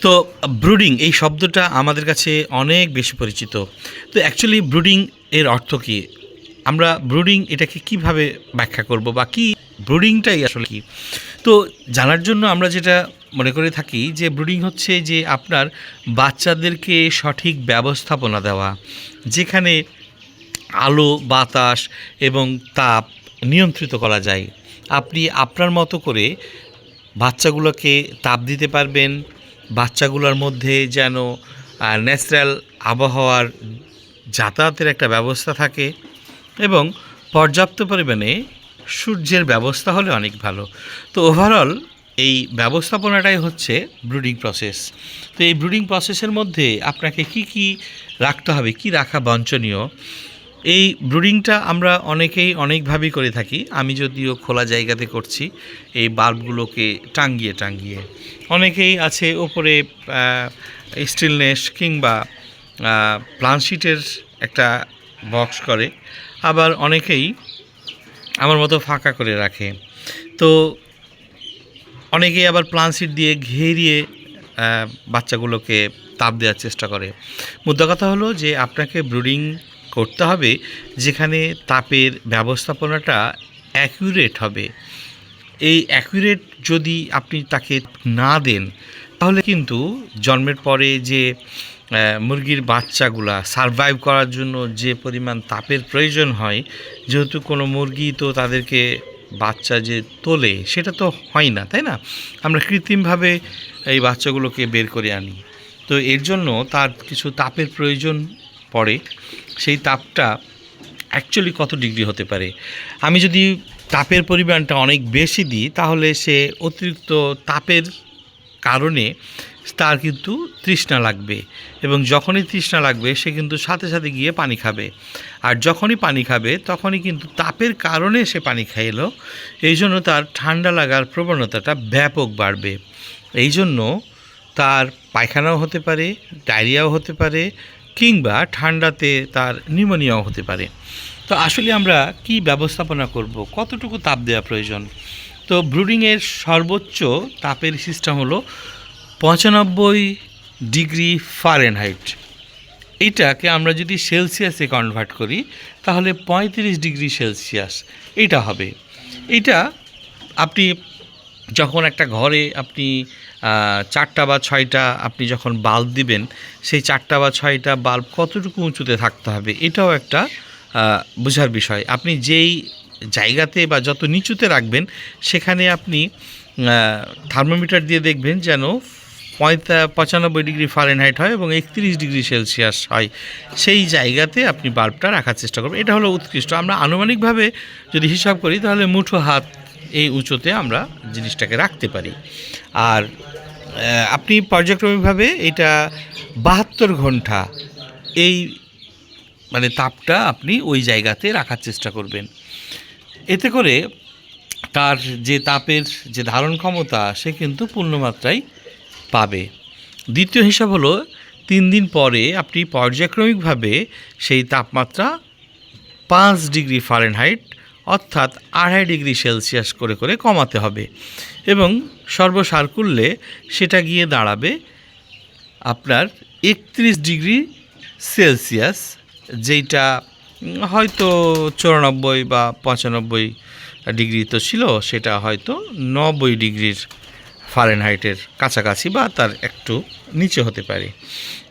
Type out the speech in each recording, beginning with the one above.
তো ব্রুডিং এই শব্দটা আমাদের কাছে অনেক বেশি পরিচিত। তো অ্যাকচুয়ালি ব্রুডিং এর অর্থ কী? আমরা ব্রুডিং এটাকে কিভাবে ব্যাখ্যা করব বা কি ব্রুডিংটাই আসলে কি? তো জানার জন্য আমরা যেটা মনে করে থাকি যে ব্রুডিং হচ্ছে যে আপনার বাচ্চাদেরকে সঠিক ব্যবস্থাপনা দেওয়া, যেখানে আলো, বাতাস এবং তাপ নিয়ন্ত্রিত করা যায়। আপনি আপনার মতো করে বাচ্চাগুলোকে তাপ দিতে পারবেন, বাচ্চাগুলোর মধ্যে যেন ন্যাচারাল আবহাওয়ার যাতায়াতের একটা ব্যবস্থা থাকে এবং পর্যাপ্ত পরিমাণে সূর্যের ব্যবস্থা হলে অনেক ভালো। তো ওভারঅল এই ব্যবস্থাপনাটাই হচ্ছে ব্রুডিং প্রসেস। তো এই ব্রুডিং প্রসেসের মধ্যে আপনাকে কি কি রাখতে হবে, কি রাখা বাঞ্ছনীয়, এই ব্রুডিংটা আমরা অনেকেই অনেকভাবেই করে থাকি। আমি যদিও খোলা জায়গাতে করছি, এই বাল্বগুলোকে টাঙ্গিয়ে টাঙ্গিয়ে। অনেকেই আছে ওপরে স্টিলনেস কিংবা প্লানশিটের একটা বক্স করে, আবার অনেকেই আমার মতো ফাঁকা করে রাখে। তো অনেকেই আবার প্লানশিট দিয়ে ঘেরিয়ে বাচ্চাগুলোকে তাপ দেওয়ার চেষ্টা করে। মুদ্রা কথা হলো যে আপনাকে ব্রুডিং করতে হবে যেখানে তাপের ব্যবস্থাপনাটা অ্যাকুরেট হবে। এই অ্যাকুরেট যদি আপনি তাকে না দেন, তাহলে কিন্তু জন্মের পরে যে মুরগির বাচ্চাগুলা সারভাইভ করার জন্য যে পরিমাণ তাপের প্রয়োজন হয়, যেহেতু কোনো মুরগি তো তাদেরকে বাচ্চা যে তোলে সেটা তো হয় না, তাই না? আমরা কৃত্রিমভাবে এই বাচ্চাগুলোকে বের করে আনি। তো এর জন্য তার কিছু তাপের প্রয়োজন পড়ে। সেই তাপটা অ্যাকচুয়ালি কত ডিগ্রি হতে পারে? আমি যদি তাপের পরিমাণটা অনেক বেশি দিই, তাহলে সে অতিরিক্ত তাপের কারণে তার কিন্তু তৃষ্ণা লাগবে, এবং যখনই তৃষ্ণা লাগবে সে কিন্তু সাথে সাথে গিয়ে পানি খাবে। আর যখনই পানি খাবে তখনই কিন্তু তাপের কারণে সে পানি খাইলো, এই জন্য তার ঠান্ডা লাগার প্রবণতাটা ব্যাপক বাড়বে। এই জন্য তার পায়খানাও হতে পারে, ডায়রিয়াও হতে পারে, কিংবা ঠান্ডাতে তার নিউমোনিয়াও হতে পারে। তো আসলে আমরা কি ব্যবস্থাপনা করব, কতটুকু তাপ দেওয়া প্রয়োজন? তো ব্রুডিংয়ের সর্বোচ্চ তাপের সিস্টেম হলো 95 ডিগ্রি ফারেনহাইট। এইটাকে আমরা যদি সেলসিয়াসে কনভার্ট করি তাহলে 35 ডিগ্রি সেলসিয়াস এইটা হবে। এইটা আপনি যখন একটা ঘরে আপনি 4টা বা 6টা আপনি যখন বাল্ব দিবেন, সেই 4টা বা 6টা বাল্ব কতটুকু উঁচুতে থাকতে হবে এটাও একটা বোঝার বিষয়। আপনি যেই জায়গাতে বা যত নিচুতে রাখবেন সেখানে আপনি থার্মোমিটার দিয়ে দেখবেন যেন 95 ডিগ্রি ফারেনহাইট হয় এবং 31 ডিগ্রি সেলসিয়াস হয়, সেই জায়গাতে আপনি বাল্বটা রাখার চেষ্টা করবেন। এটা হলো উৎকৃষ্ট। আমরা আনুমানিকভাবে যদি হিসাব করি তাহলে মুঠো হাত এই উঁচুতে আমরা জিনিসটাকে রাখতে পারি। আর আপনি পর্যায়ক্রমিকভাবে এটা 72 ঘন্টা এই মানে তাপটা আপনি ওই জায়গাতে রাখার চেষ্টা করবেন। এতে করে তার যে তাপের যে ধারণ ক্ষমতা সে কিন্তু পূর্ণমাত্রায় পাবে। দ্বিতীয় হিসাব হলো 3 দিন পরে আপনি পর্যায়ক্রমিকভাবে সেই তাপমাত্রা 5 ডিগ্রি ফারেনহাইট অর্থাৎ 2.5 ডিগ্রি সেলসিয়াস করে করে কমাতে হবে, এবং সর্বসাকুল্যে সেটা গিয়ে দাঁড়াবে আপনার 31 ডিগ্রি সেলসিয়াস, যেইটা হয়তো 94 বা 95 ডিগ্রি তো ছিল, সেটা হয়তো 90 ডিগ্রির ফারেনহাইটের কাছাকাছি বা তার একটু নিচে হতে পারে।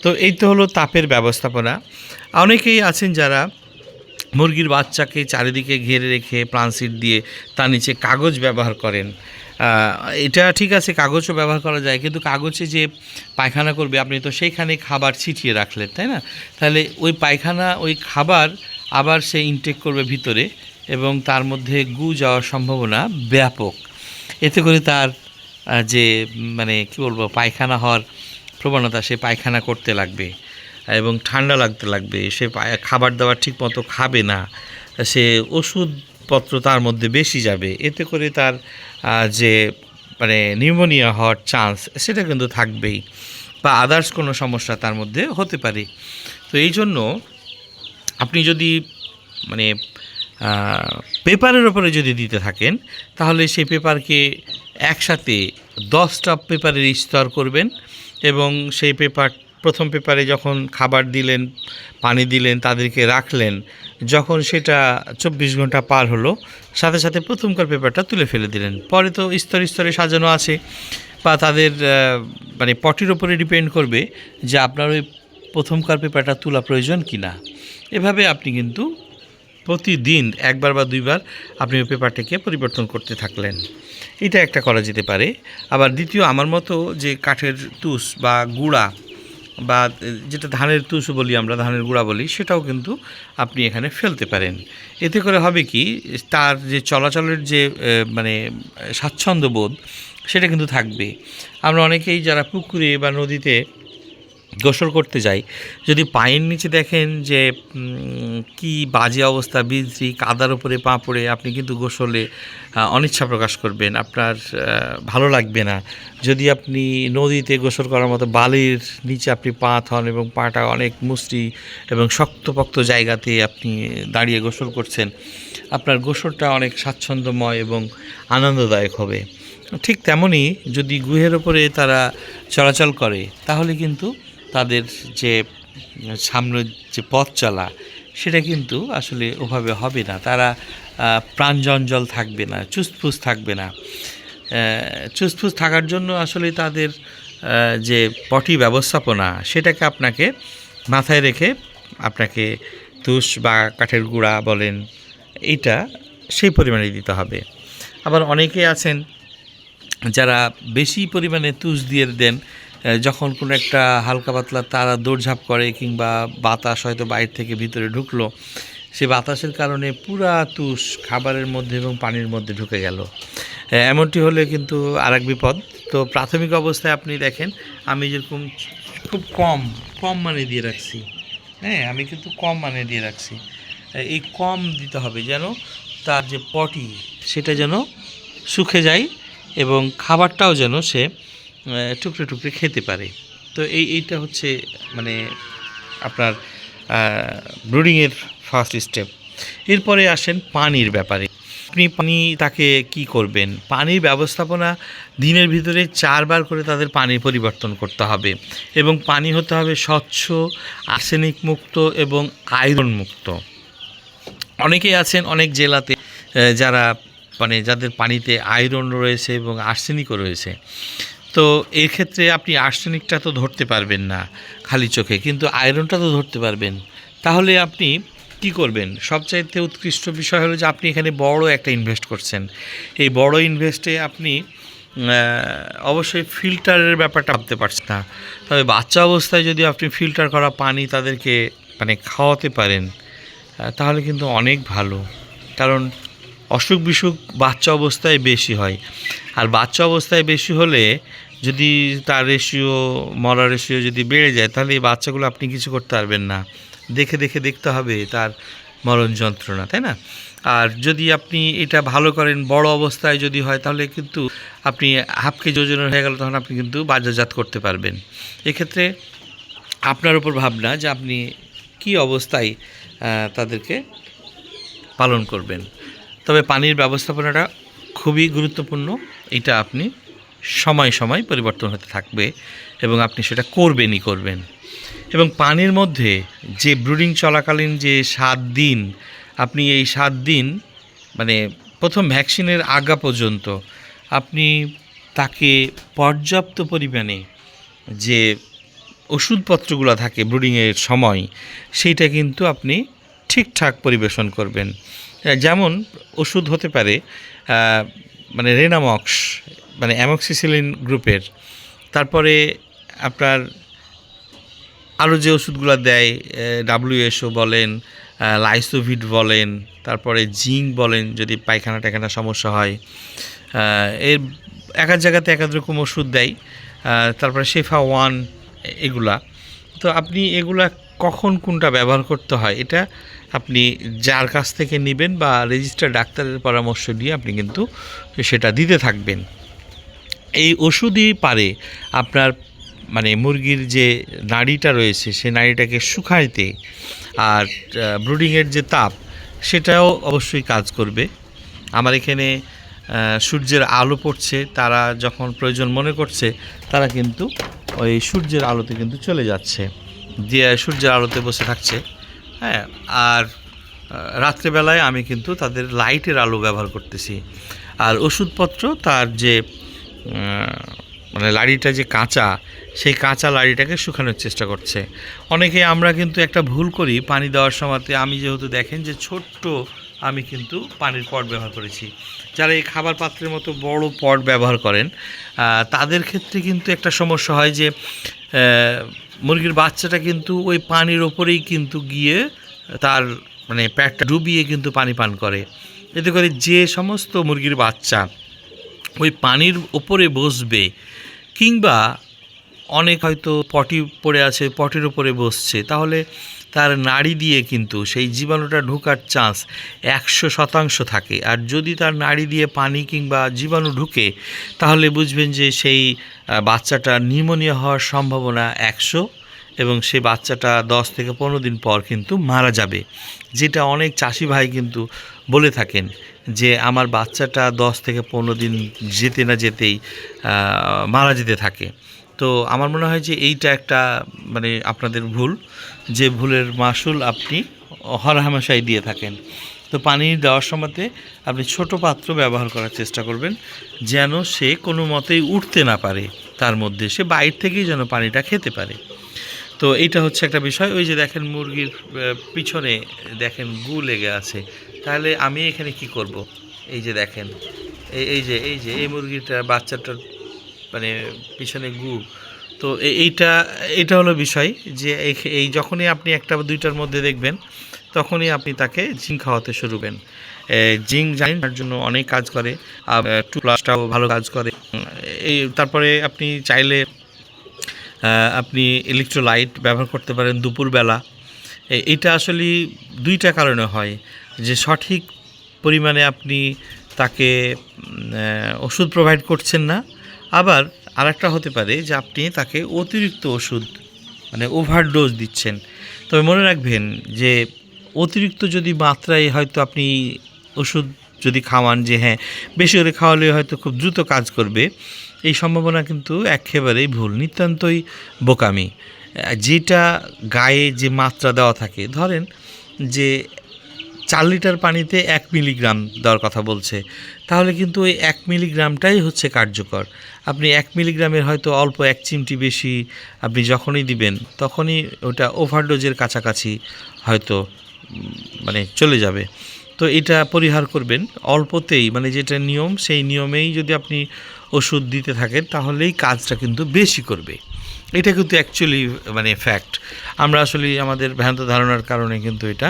তো এই তো হলো তাপের ব্যবস্থাপনা। অনেকেই আছেন যারা মুরগির বাচ্চাকে চারিদিকে ঘিরে রেখে প্লানশিট দিয়ে তার নিচে কাগজ ব্যবহার করেন। এটা ঠিক আছে, কাগজও ব্যবহার করা যায়, কিন্তু কাগজে যে পায়খানা করবে আপনি তো সেইখানে খাবার ছিটিয়ে রাখলেন, তাই না? তাহলে ওই পায়খানা ওই খাবার আবার সে ইনটেক করবে ভিতরে, এবং তার মধ্যে গু যাওয়ার সম্ভাবনা ব্যাপক। এতে করে তার যে মানে কি বলবো পায়খানা হওয়ার প্রবণতা, সে পায়খানা করতে লাগবে এবং ঠান্ডা লাগতে লাগবে, সে খাবার দাবার ঠিক মতো খাবে না, সে ওষুধপত্র তার মধ্যে বেশি যাবে। এতে করে তার যে মানে নিউমোনিয়া হওয়ার চান্স সেটা কিন্তু থাকবেই, বা আদার্স কোনো সমস্যা তার মধ্যে হতে পারে। তো এই জন্য আপনি যদি মানে পেপারের ওপরে যদি দিতে থাকেন, তাহলে সেই পেপারকে একসাথে 10টা পেপারের স্তর করবেন এবং সেই প্রথম পেপারে যখন খাবার দিলেন, পানি দিলেন, তাদেরকে রাখলেন, যখন সেটা 24 ঘন্টা পার হলো, সাথে সাথে প্রথমকার পেপারটা তুলে ফেলে দিলেন। পরে তো স্তরে স্তরে সাজানো আছে, বা তাদের মানে পটির ওপরে ডিপেন্ড করবে যে আপনার ওই প্রথমকার পেপারটা তোলা প্রয়োজন কি না। এভাবে আপনি কিন্তু প্রতিদিন একবার বা দুইবার আপনি ওই পেপারটাকে পরিবর্তন করতে থাকলেন। এটা একটা করা যেতে পারে। আবার দ্বিতীয়, আমার মতো যে কাঠের তুষ বা গুঁড়া, বা যেটা ধানের তুষ বলি আমরা, ধানের গুঁড়া বলি, সেটাও কিন্তু আপনি এখানে ফেলতে পারেন। এতে করে হবে কি, তার যে চলাচলের যে মানে স্বাচ্ছন্দ্যবোধ, সেটা কিন্তু থাকবে। আমরা অনেকেই যারা পুকুরে বা নদীতে গোসল করতে যাই, যদি পায়ের নিচে দেখেন যে কি বাজে অবস্থা, বিশ্রী কাদার উপরে পা পড়ে, আপনি কিন্তু গোসলে অনিচ্ছা প্রকাশ করবেন, আপনার ভালো লাগবে না। যদি আপনি নদীতে গোসল করার মতো বালির নিচে আপনি পা থন এবং পাটা অনেক মসৃণ এবং শক্তপোক্ত জায়গাতে আপনি দাঁড়িয়ে গোসল করছেন, আপনার গোসলটা অনেক স্বাচ্ছন্দ্যময় এবং আনন্দদায়ক হবে। ঠিক তেমনই যদি গুহের ওপরে তারা চলাচল করে, তাহলে কিন্তু তাদের যে সামনের যে পথ চলা, সেটা কিন্তু আসলে ওভাবে হবে না। তারা প্রাণজঞ্জল থাকবে না, চুসফুস থাকবে না। চুসফুস থাকার জন্য আসলে তাদের যে পটি ব্যবস্থাপনা, সেটাকে আপনাকে মাথায় রেখে আপনাকে তুষ বা কাঠের গুঁড়া বলেন, এইটা সেই পরিমাণে দিতে হবে। আবার অনেকে আছেন যারা বেশি পরিমাণে তুষ দিয়ে দেন, যখন কোনো একটা হালকা পাতলা তারা দৌড়ঝাঁপ করে কিংবা বাতাস হয়তো বাইরে থেকে ভিতরে ঢুকলো, সে বাতাসের কারণে পুরা তুষ খাবারের মধ্যে এবং পানির মধ্যে ঢুকে গেল। এমনটি হলে কিন্তু আরেক বিপদ। তো প্রাথমিক অবস্থায় আপনি দেখেন, আমি যেরকম খুব কম মানে দিয়ে রাখছি, হ্যাঁ, আমি কিন্তু কম মানে দিয়ে রাখছি। এই কম দিতে হবে যেন তার যে পটি, সেটা যেন শুকে যায় এবং খাবারটাও যেন সে টুকরে টুকরে খেতে পারে। তো এইটা হচ্ছে মানে আপনার ব্রুডিংয়ের ফার্স্ট স্টেপ। এরপরে আসেন পানির ব্যাপারে। আপনি তাকে কি করবেন? পানির ব্যবস্থাপনা দিনের ভিতরে 4 বার করে তাদের পানি পরিবর্তন করতে হবে এবং পানি হতে হবে স্বচ্ছ, আর্সেনিক মুক্ত এবং আয়রন মুক্ত। অনেকেই আছেন অনেক জেলাতে যারা মানে যাদের পানিতে আয়রন রয়েছে এবং আর্সেনিকও রয়েছে। তো এই ক্ষেত্রে আপনি আর্সেনিকটা তো ধরতে পারবেন না খালি চোখে, কিন্তু আয়রনটা তো ধরতে পারবেন। তাহলে আপনি কি করবেন? সবচাইতে উৎকৃষ্ট বিষয় হলো যে আপনি এখানে বড় একটা ইনভেস্ট করছেন। এই বড় ইনভেস্টে আপনি অবশ্যই ফিল্টারের ব্যাপারটা ভাবতে পারছেন না। তবে বাচ্চা অবস্থায় যদি আপনি ফিল্টার করা পানি তাদেরকে মানে খাওয়াতে পারেন, তাহলে কিন্তু অনেক ভালো। কারণ অসুখ বিসুখ বাচ্চা অবস্থায় বেশি হয়, আর বাচ্চা অবস্থায় বেশি হলে যদি তার মরার রেশিও যদি বেড়ে যায়, তাহলে এই বাচ্চাগুলো আপনি কিছু করতে পারবেন না। দেখতে হবে তার মরণ যন্ত্রণা, তাই না? আর যদি আপনি এটা ভালো করেন, বড় অবস্থায় যদি হয়, তাহলে কিন্তু আপনি হাফ কেজি ওজনের হয়ে গেল, তখন আপনি কিন্তু বাজারজাত করতে পারবেন। এক্ষেত্রে আপনার উপর ভাবনা যে আপনি কি অবস্থায় তাদেরকে পালন করবেন। তবে পানির ব্যবস্থাপনাটা খুবই গুরুত্বপূর্ণ। এটা আপনি সময় পরিবর্তন হতে থাকবে এবং আপনি সেটা করবেন। এবং পানির মধ্যে যে ব্রুডিং চলাকালীন যে 7 দিন, আপনি এই 7 দিন মানে প্রথম ভ্যাকসিনের আগা পর্যন্ত আপনি তাকে পর্যাপ্ত পরিমাণে যে ওষুধপত্রগুলো থাকে ব্রুডিংয়ের সময়, সেইটা কিন্তু আপনি ঠিকঠাক পরিবেশন করবেন। যেমন ওষুধ হতে পারে মানে রেনামক্স, মানে অ্যামক্সিসিলিন গ্রুপের, তারপরে আপনার আরও যে ওষুধগুলো দেয় WHO বলেন, লাইসোভিড বলেন, তারপরে জিঙ্ক বলেন যদি পায়খানা টায়খানা সমস্যা হয়, এর এক এক জায়গাতে এক এক রকম ওষুধ দেয়, তারপরে শেফা 1 এগুলা। তো আপনি এগুলা কখন কোনটা ব্যবহার করতে হয়, এটা আপনি যার কাছ থেকে নেবেন বা রেজিস্টার্ড ডাক্তারের পরামর্শ নিয়ে আপনি কিন্তু সেটা দিতে থাকবেন। এই ওষুধই পারে আপনার মানে মুরগির যে নাড়িটা রয়েছে সেই নাড়িটাকে শুকাইতে, আর ব্রুডিংয়ের যে তাপ সেটাও অবশ্যই কাজ করবে। আমার এখানে সূর্যের আলো পড়ছে, তারা যখন প্রয়োজন মনে করছে তারা কিন্তু ওই সূর্যের আলোতে কিন্তু চলে যাচ্ছে, দিয়ে সূর্যের আলোতে বসে থাকছে। হ্যাঁ, আর রাত্রেবেলায় আমি কিন্তু তাদের লাইটের আলো ব্যবহার করতেছি। আর ওষুধপত্র তার যে মানে লাড়িটা যে কাঁচা, সেই কাঁচা লাড়িটাকে শুকানোর চেষ্টা করছে। অনেকে আমরা কিন্তু একটা ভুল করি পানি দেওয়ার সময়তে। আমি যেহেতু দেখেন যে ছোট্ট আমি কিন্তু পানির পট ব্যবহার করেছি, যারা এই খাবার পাত্রের মতো বড় পট ব্যবহার করেন তাদের ক্ষেত্রে কিন্তু একটা সমস্যা হয় যে মুরগির বাচ্চাটা কিন্তু ওই পানির ওপরেই কিন্তু গিয়ে তার মানে পেটটা ডুবিয়ে কিন্তু পানি পান করে। এতে করে যে সমস্ত মুরগির বাচ্চা ওই পানির ওপরে বসবে, কিংবা অনেক হয়তো পটি পড়ে আছে পটির ওপরে বসছে, তাহলে তার নাড়ি দিয়ে কিন্তু সেই জীবাণুটা ঢোকার চান্স 100% থাকে। আর যদি তার নাড়ি দিয়ে পানি কিংবা জীবাণু ঢুকে, তাহলে বুঝবেন যে সেই বাচ্চাটা নিউমোনিয়া হওয়ার সম্ভাবনা 100, এবং সেই বাচ্চাটা 10 থেকে 15 দিন পর কিন্তু মারা যাবে। যেটা অনেক চাষি ভাই কিন্তু বলে থাকেন যে আমার বাচ্চাটা 10 থেকে 15 দিন যেতে না যেতেই মারা যেতে থাকে। তো আমার মনে হয় যে এইটা একটা মানে আপনাদের ভুল, যে ভুলের মাসুল আপনি হরহামেশাই দিয়ে থাকেন। তো পানি দেওয়ার সময়তে আপনি ছোট পাত্র ব্যবহার করার চেষ্টা করবেন, যেন সে কোনো মতেই উঠতে না পারে, তার মধ্যে সে বাইরে থেকেই যেন পানিটা খেতে পারে। তো এইটা হচ্ছে একটা বিষয়। ওই যে দেখেন মুরগির পিছনে দেখেন গু লেগে আছে, তাহলে আমি এখানে কি করব? এই যে দেখেন এই মুরগিটা বাচ্চাটার মানে পিছনে গু। তো এইটা হলো বিষয় যে এই যখনই আপনি একটা বা দুইটার মধ্যে দেখবেন, তখনই আপনি তাকে জিঙ্ক খাওয়াতে শুরু করবেন। জিঙ্ক জানেন তার জন্য অনেক কাজ করে, 2+টাও ভালো কাজ করে। তারপরে আপনি চাইলে আপনি ইলেকট্রোলাইট ব্যবহার করতে পারেন দুপুরবেলা। এটা আসলে দুইটা কারণে হয়, যে সঠিক পরিমাণে আপনি তাকে ওষুধ প্রোভাইড করছেন না, আবার আরেকটা হতে পারে যে আপনি তাকে অতিরিক্ত ওষুধ মানে ওভারডোজ দিচ্ছেন। তবে মনে রাখবেন যে অতিরিক্ত যদি মাত্রায় হয়তো আপনি ওষুধ যদি খাওয়ান, যে হ্যাঁ বেশি করে খাওয়ালে হয়তো খুব দ্রুত কাজ করবে, এই সম্ভাবনা কিন্তু একেবারেই ভুল, নিতান্তই বোকামি। যেটা গায়ে যে মাত্রা দেওয়া থাকে, ধরেন যে 4 লিটার পানিতে 1 মিলিগ্রাম দেওয়ার কথা বলছে, তাহলে কিন্তু ওই 1 মিলিগ্রামটাই হচ্ছে কার্যকর। আপনি 1 মিলিগ্রামের হয়তো অল্প 1 চিমটি বেশি আপনি যখনই দিবেন, তখনই ওটা ওভারডোজের কাছাকাছি হয়তো মানে চলে যাবে। তো এটা পরিহার করবেন অল্পতেই, মানে যেটা নিয়ম সেই নিয়মেই যদি আপনি ওষুধ দিতে থাকেন, তাহলেই কাজটা কিন্তু বেশি করবে। এটা কিন্তু অ্যাকচুয়ালি মানে ফ্যাক্ট। আমরা আসলে আমাদের ভ্রান্ত ধারণার কারণে কিন্তু এটা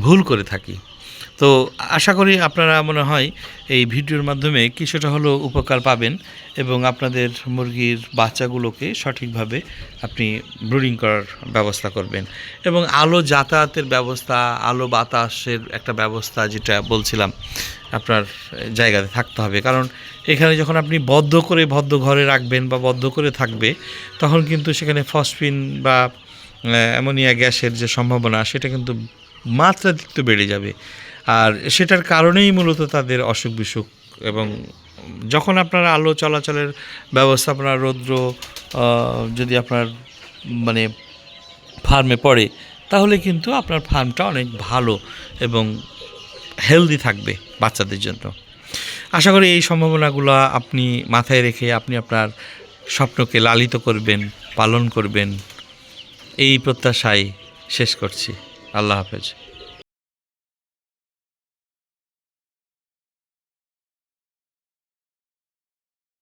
ভুল করে থাকি। তো আশা করি আপনারা মনে হয় এই ভিডিওর মাধ্যমে কিছুটা হলেও উপকার পাবেন, এবং আপনাদের মুরগির বাচ্চাগুলোকে সঠিকভাবে আপনি ব্রুডিং করার ব্যবস্থা করবেন। এবং আলো যাতায়াতের ব্যবস্থা, আলো বাতাসের একটা ব্যবস্থা যেটা বলছিলাম আপনার জায়গাতে থাকতে হবে। কারণ এখানে যখন আপনি বদ্ধ ঘরে রাখবেন বা বদ্ধ করে থাকবে, তখন কিন্তু সেখানে ফসফিন বা অ্যামোনিয়া গ্যাসের যে সম্ভাবনা, সেটা কিন্তু মাত্রাতিরিক্ত বেড়ে যাবে। আর সেটার কারণেই মূলত তাদের অসুখ বিসুখ। এবং যখন আপনার আলো চলাচলের ব্যবস্থাপনা, রৌদ্র যদি আপনার মানে ফার্মে পড়ে, তাহলে কিন্তু আপনার ফার্মটা অনেক ভালো এবং হেলদি থাকবে বাচ্চাদের জন্য। আশা করি এই সম্ভাবনাগুলো আপনি মাথায় রেখে আপনি আপনার স্বপ্নকে লালিত করবেন, পালন করবেন, এই প্রত্যাশায় শেষ করছি। আল্লাহ হাফেজ।